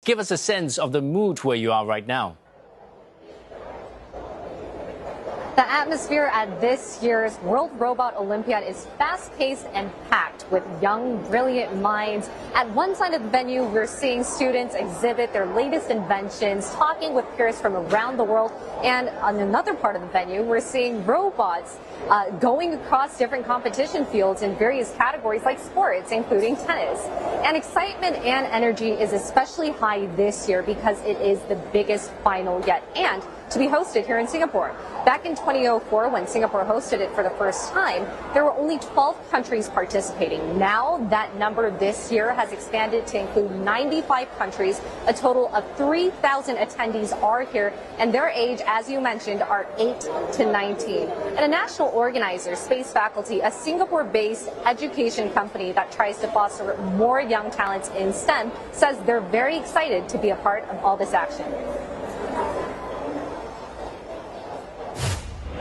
give us a sense of the mood where you are right now. The atmosphere at this year's World Robot Olympiad is fast-paced and packed with young, brilliant minds. At one side of the venue, we're seeing students exhibit their latest inventions, talking with peers from around the world. And on another part of the venue, we're seeing robots going across different competition fields in various categories like sports, including tennis. And excitement and energy is especially high this year because it is the biggest final yet, and to be hosted here in Singapore. Back in 2004, when Singapore hosted it for the first time, there were only 12 countries participating. Now that number this year has expanded to include 95 countries. A total of 3,000 attendees are here, and their age, as you mentioned, are 8 to 19. And a national organizer, Space Faculty, a Singapore-based education company that tries to foster more young talents in STEM, says they're very excited to be a part of all this action.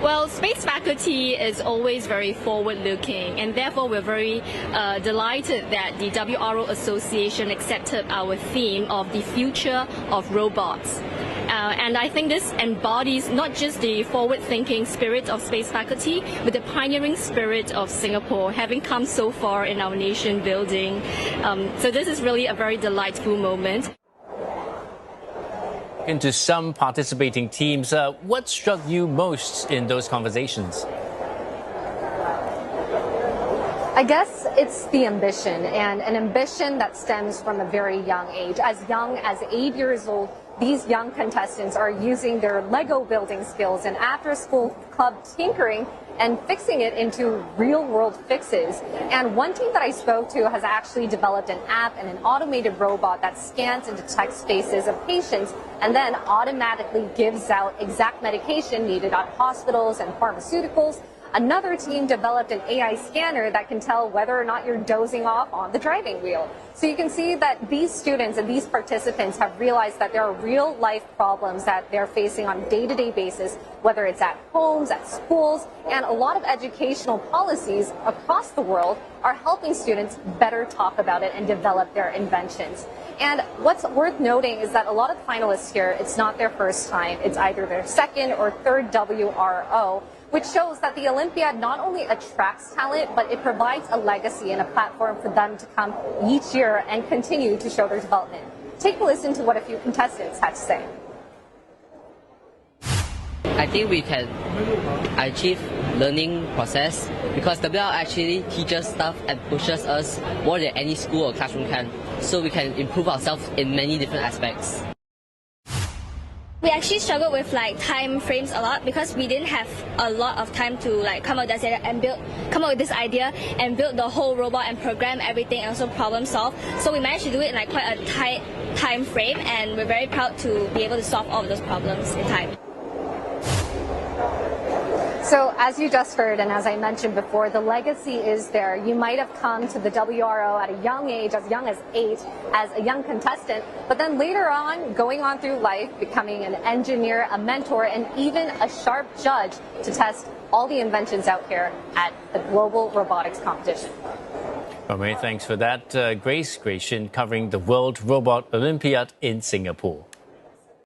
Well, Space Faculty is always very forward-looking, and therefore we're very delighted that the WRO Association accepted our theme of the future of robots. And I think this embodies not just the forward-thinking spirit of Space Faculty, but the pioneering spirit of Singapore, having come so far in our nation building. So this is really a very delightful moment. Into some participating teams, what struck you most in those conversations? I guess it's the ambition, and an ambition that stems from a very young age. As young as 8 years old, these young contestants are using their Lego building skills and after-school club tinkering and fixing it into real-world fixes. And one team that I spoke to has actually developed an app and an automated robot that scans and detects faces of patients and then automatically gives out exact medication needed at hospitals and pharmaceuticals. Another team developed an AI scanner that can tell whether or not you're dozing off on the driving wheel. So you can see that these students and these participants have realized that there are real life problems that they're facing on a day-to-day basis, whether it's at homes, at schools, and a lot of educational policies across the world are helping students better talk about it and develop their inventions. And what's worth noting is that a lot of finalists here, it's not their first time. It's either their second or third WRO, which shows that the Olympiad not only attracts talent, but it provides a legacy and a platform for them to come each year and continue to show their development. Take a listen to what a few contestants had to say. I think we can achieve learning process because the WRO actually teaches stuff and pushes us more than any school or classroom can, so we can improve ourselves in many different aspects. We actually struggled with time frames a lot because we didn't have a lot of time to come up with this idea and build the whole robot and program everything and also problem solve. So we managed to do it in quite a tight time frame, and we're very proud to be able to solve all of those problems in time. So as you just heard, and as I mentioned before, the legacy is there. You might have come to the WRO at a young age, as young as 8, as a young contestant, but then later on, going on through life, becoming an engineer, a mentor, and even a sharp judge to test all the inventions out here at the Global Robotics Competition. Well, many thanks for that, Grace Shin, covering the World Robot Olympiad in Singapore.